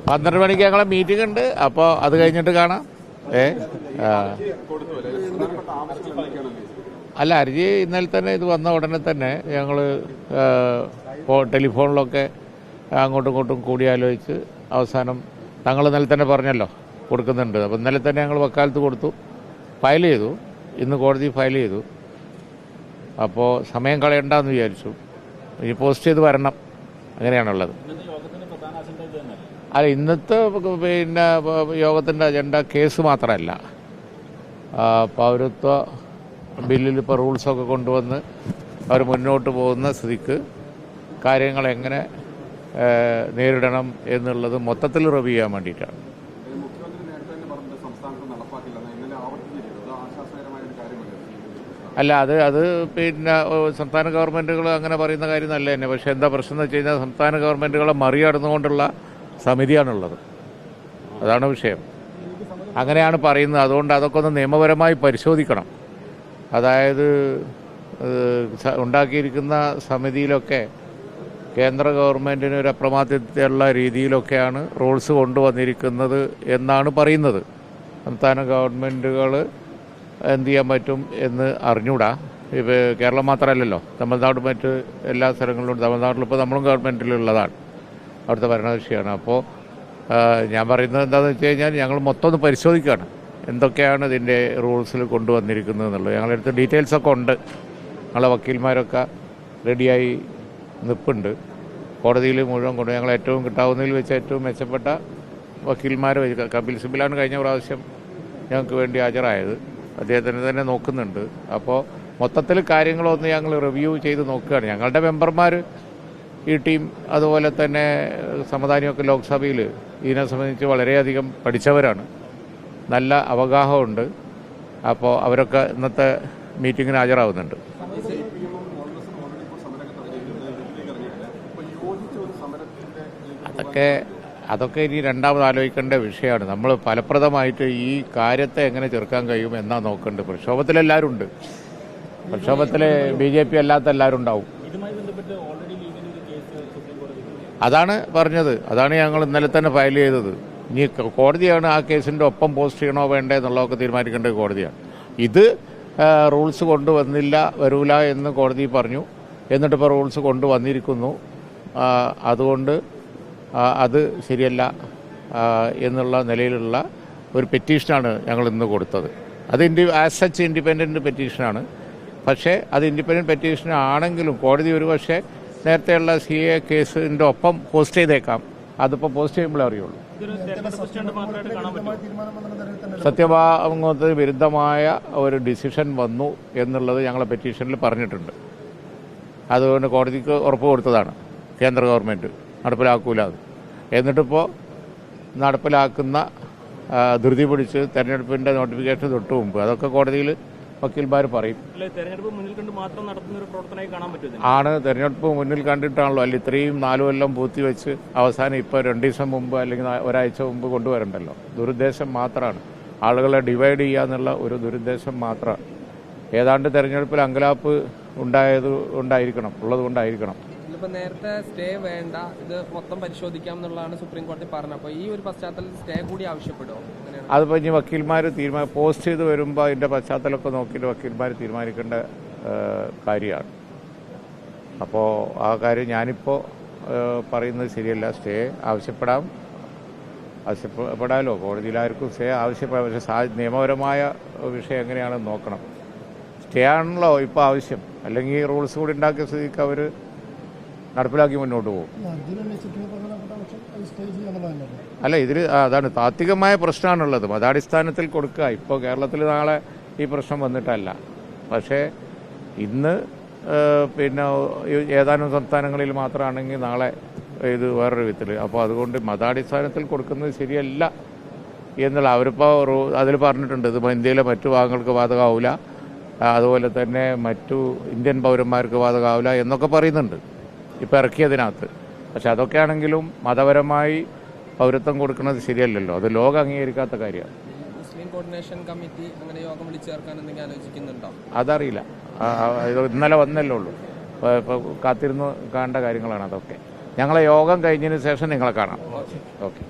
12 മണിക്ക് ഞങ്ങളെ മീറ്റിംഗ് ഉണ്ട്. അപ്പോൾ അത് കഴിഞ്ഞിട്ട് കാണാം. അല്ല, ഹർജി ഇന്നലെ തന്നെ ഇത് വന്ന ഉടനെ തന്നെ ഞങ്ങൾ ടെലിഫോണിലൊക്കെ അങ്ങോട്ടും ഇങ്ങോട്ടും കൂടിയാലോചിച്ച് അവസാനം തങ്ങൾ ഇന്നലെ തന്നെ പറഞ്ഞല്ലോ കൊടുക്കുന്നുണ്ട്. അപ്പോൾ ഇന്നലെ തന്നെ ഞങ്ങൾ വക്കാലത്ത് കൊടുത്തു, ഫയൽ ചെയ്തു. ഇന്ന് കോടതി ഫയൽ ചെയ്തു. അപ്പോൾ സമയം കളയണ്ടെന്ന് വിചാരിച്ചു. ഇനി പോസ്റ്റ് ചെയ്ത് വരണം, അങ്ങനെയാണുള്ളത്. അല്ല, ഇന്നത്തെ പിന്നെ യോഗത്തിൻ്റെ അജണ്ട കേസ് മാത്രമല്ല, പൗരത്വ ബില്ലിൽ ഇപ്പോൾ റൂൾസൊക്കെ കൊണ്ടുവന്ന് അവർ മുന്നോട്ട് പോകുന്ന സ്ഥിതിക്ക് കാര്യങ്ങൾ എങ്ങനെ നേരിടണം എന്നുള്ളത് മൊത്തത്തിൽ റിവ്യൂ ചെയ്യാൻ വേണ്ടിയിട്ടാണ്. അല്ല, അത് പിന്നെ സംസ്ഥാന ഗവൺമെൻറ്റുകൾ അങ്ങനെ പറയുന്ന കാര്യം നല്ല തന്നെ. പക്ഷേ എന്താ പ്രശ്നം എന്ന് വെച്ച് കഴിഞ്ഞാൽ സംസ്ഥാന ഗവൺമെൻറ്റുകളെ മറികടന്നുകൊണ്ടുള്ള സമിതിയാണുള്ളത്. അതാണ് വിഷയം. അങ്ങനെയാണ് പറയുന്നത്. അതുകൊണ്ട് അതൊക്കെ ഒന്ന് നിയമപരമായി പരിശോധിക്കണം. അതായത് ഉണ്ടാക്കിയിരിക്കുന്ന സമിതിയിലൊക്കെ കേന്ദ്ര ഗവൺമെൻറ്റിന് ഒരു അപ്രമാദിത്വമുള്ള രീതിയിലൊക്കെയാണ് റൂൾസ് കൊണ്ടുവന്നിരിക്കുന്നത് എന്നാണ് പറയുന്നത്. സംസ്ഥാന ഗവൺമെൻറ്റുകൾ എന്ത് ചെയ്യാൻ പറ്റും എന്ന് അറിഞ്ഞൂടാ. ഇപ്പോൾ കേരളം മാത്രമല്ലല്ലോ, തമിഴ്നാട് മറ്റ് എല്ലാ സ്ഥലങ്ങളിലും. തമിഴ്നാട്ടിലിപ്പോൾ നമ്മളും ഗവൺമെൻറ്റിലുള്ളതാണ്, അവിടുത്തെ ഭരണകക്ഷിയാണ്. അപ്പോൾ ഞാൻ പറയുന്നത് എന്താണെന്ന് വെച്ച് കഴിഞ്ഞാൽ ഞങ്ങൾ മൊത്തം ഒന്ന് പരിശോധിക്കുകയാണ് എന്തൊക്കെയാണ് ഇതിൻ്റെ റൂൾസിൽ കൊണ്ടുവന്നിരിക്കുന്നത് എന്നുള്ളത്. ഞങ്ങളുടെ അടുത്ത് ഡീറ്റെയിൽസൊക്കെ ഉണ്ട്. ഞങ്ങളെ വക്കീൽമാരൊക്കെ റെഡിയായി നിൽപ്പുണ്ട്. കോടതിയിൽ മുഴുവൻ കൊണ്ട് ഞങ്ങൾ ഏറ്റവും കിട്ടാവുന്നതിൽ വെച്ച് ഏറ്റവും മെച്ചപ്പെട്ട വക്കീൽമാർ കപിൽ സിബിലാണ് കഴിഞ്ഞ പ്രാവശ്യം ഞങ്ങൾക്ക് വേണ്ടി ഹാജരായത്. അദ്ദേഹത്തിന് തന്നെ നോക്കുന്നുണ്ട്. അപ്പോൾ മൊത്തത്തിൽ കാര്യങ്ങളൊന്ന് ഞങ്ങൾ റിവ്യൂ ചെയ്ത് നോക്കുകയാണ്. ഞങ്ങളുടെ മെമ്പർമാർ, ഈ ടീം, അതുപോലെ തന്നെ സമദാനിയൊക്കെ ലോക്സഭയിൽ ഇതിനെ സംബന്ധിച്ച് വളരെയധികം പഠിച്ചവരാണ്, നല്ല അവഗാഹമുണ്ട്. അപ്പോൾ അവരൊക്കെ ഇന്നത്തെ മീറ്റിങ്ങിന് ഹാജരാകുന്നുണ്ട്. അതൊക്കെ ഇനി രണ്ടാമത് ആലോചിക്കേണ്ട വിഷയമാണ്. നമ്മൾ ഫലപ്രദമായിട്ട് ഈ കാര്യത്തെ എങ്ങനെ ചെറുക്കാൻ കഴിയും എന്നാ നോക്കേണ്ടത്. പ്രക്ഷോഭത്തിലെല്ലാവരും ഉണ്ട്. പ്രക്ഷോഭത്തിൽ BJP അല്ലാത്ത എല്ലാവരും ഉണ്ടാവും. അതാണ് പറഞ്ഞത്. അതാണ് ഞങ്ങൾ ഇന്നലെ തന്നെ ഫയൽ ചെയ്തത്. ഇനി കോടതിയാണ് ആ കേസിൻ്റെ ഒപ്പം പോസ്റ്റ് ചെയ്യണോ വേണ്ടേ എന്നുള്ളതൊക്കെ തീരുമാനിക്കേണ്ടത് കോടതിയാണ്. ഇത് റൂൾസ് വരൂല എന്ന് കോടതി പറഞ്ഞു. എന്നിട്ടിപ്പോൾ റൂൾസ് കൊണ്ടുവന്നിരിക്കുന്നു. അതുകൊണ്ട് അത് ശരിയല്ല എന്നുള്ള നിലയിലുള്ള ഒരു പെറ്റീഷനാണ് ഞങ്ങൾ ഇന്ന് കൊടുത്തത്. അത് ആസ് സച്ച് ഇൻഡിപെൻഡൻറ്റ് പെറ്റീഷനാണ്. പക്ഷേ അത് ഇൻഡിപെൻഡൻറ്റ് പെറ്റീഷൻ ആണെങ്കിലും കോടതി ഒരു പക്ഷേ നേരത്തെയുള്ള CA കേസിൻ്റെ ഒപ്പം പോസ്റ്റ് ചെയ്തേക്കാം. അതിപ്പോൾ പോസ്റ്റ് ചെയ്യുമ്പോഴേ അറിയുള്ളൂ. സത്യവാങ്മൂലത്തിന് വിരുദ്ധമായ ഒരു ഡിസിഷൻ വന്നു എന്നുള്ളത് ഞങ്ങളെ പെറ്റീഷനിൽ പറഞ്ഞിട്ടുണ്ട്. അതുകൊണ്ട് കോടതിക്ക് ഉറപ്പ് കൊടുത്തതാണ് കേന്ദ്ര ഗവൺമെൻറ് നടപ്പിലാക്കൂല. എന്നിട്ടിപ്പോൾ നടപ്പിലാക്കുന്ന ധൃതി പിടിച്ച് തെരഞ്ഞെടുപ്പിൻ്റെ നോട്ടിഫിക്കേഷൻ തൊട്ട് മുമ്പ് അതൊക്കെ കോടതിയിൽ വക്കീൽമാർ പറയും. ആണ്, തെരഞ്ഞെടുപ്പ് മുന്നിൽ കണ്ടിട്ടാണല്ലോ. അല്ല, ഇത്രയും 4 കൊല്ലം പൂത്തിവെച്ച് അവസാനം ഇപ്പോൾ 2 ദിവസം മുമ്പ് അല്ലെങ്കിൽ ഒരാഴ്ച മുമ്പ് കൊണ്ടുവരണ്ടല്ലോ. ദുരുദ്ദേശം മാത്രമാണ്. ആളുകളെ ഡിവൈഡ് ചെയ്യുക എന്നുള്ള ഒരു ദുരുദ്ദേശം മാത്രമാണ്. ഏതാണ്ട് തെരഞ്ഞെടുപ്പിൽ അങ്കലാപ്പ് ഉള്ളതുകൊണ്ടായിരിക്കണം. ഇപ്പൊ നേരത്തെ സ്റ്റേ വേണ്ട, ഇത് മൊത്തം പരിശോധിക്കാം എന്നുള്ളതാണ് സുപ്രീം കോടതി പറഞ്ഞത്. അപ്പോൾ ഈ ഒരു പശ്ചാത്തലത്തിൽ സ്റ്റേ കൂടി ആവശ്യപ്പെടുമോ? അതിപ്പോൾ ഇനി വക്കീൽമാർ പോസ്റ്റ് ചെയ്ത് വരുമ്പോൾ അതിൻ്റെ പശ്ചാത്തലമൊക്കെ നോക്കിയിട്ട് വക്കീൽമാർ തീരുമാനിക്കേണ്ട കാര്യമാണ്. അപ്പോൾ ആ കാര്യം ഞാനിപ്പോൾ പറയുന്നത് ശരിയല്ല. സ്റ്റേ ആവശ്യപ്പെടാമല്ലോ. കോടതിയിൽ ആർക്കും സ്റ്റേ ആവശ്യപ്പെടാം. പക്ഷേ നിയമപരമായ വിഷയം എങ്ങനെയാണെന്ന് നോക്കണം. സ്റ്റേ ആണല്ലോ ഇപ്പോൾ ആവശ്യം. അല്ലെങ്കിൽ റൂൾസ് കൂടി ഉണ്ടാക്കിയ സ്ഥിതിക്ക് അവർ നടപ്പിലാക്കി മുന്നോട്ട് പോകും. അല്ല, ഇതിൽ അതാണ് താത്വികമായ പ്രശ്നമാണുള്ളത്. മതാടിസ്ഥാനത്തിൽ കൊടുക്കുക. ഇപ്പോൾ കേരളത്തിൽ നാളെ ഈ പ്രശ്നം വന്നിട്ടല്ല. പക്ഷേ ഇന്ന് പിന്നെ ഏതാനും സംസ്ഥാനങ്ങളിൽ മാത്രമാണെങ്കിൽ നാളെ ഇത് വേറൊരു വിധത്തിൽ. അപ്പോൾ അതുകൊണ്ട് മതാടിസ്ഥാനത്തിൽ കൊടുക്കുന്നത് ശരിയല്ല എന്നുള്ള അവരിപ്പോൾ അതിൽ പറഞ്ഞിട്ടുണ്ട്. ഇത് ഇന്ത്യയിലെ മറ്റു ഭാഗങ്ങൾക്ക് ബാധകമാവില്ല, അതുപോലെ തന്നെ മറ്റു ഇന്ത്യൻ പൗരന്മാർക്ക് ബാധകമാവില്ല എന്നൊക്കെ പറയുന്നുണ്ട് ഇപ്പോൾ ഇറക്കിയതിനകത്ത്. പക്ഷെ അതൊക്കെ ആണെങ്കിലും മതപരമായി പൗരത്വം കൊടുക്കുന്നത് ശരിയല്ലല്ലോ. അത് ലോകം അംഗീകരിക്കാത്ത കാര്യമാണ്. മുസ്ലിം കോർഡിനേഷൻ കമ്മിറ്റി അങ്ങനെ യോഗം വിളിച്ചു ചേർക്കാൻ എന്തെങ്കിലും ആലോചിക്കുന്നുണ്ടോ? അതറിയില്ല. ഇന്നലെ വന്നല്ലേ ഉള്ളൂ. ഇപ്പോൾ കാത്തിരുന്ന് കാണേണ്ട കാര്യങ്ങളാണ് അതൊക്കെ. ഞങ്ങളെ യോഗം കഴിഞ്ഞതിന് ശേഷം നിങ്ങളെ കാണാം. ഓക്കെ.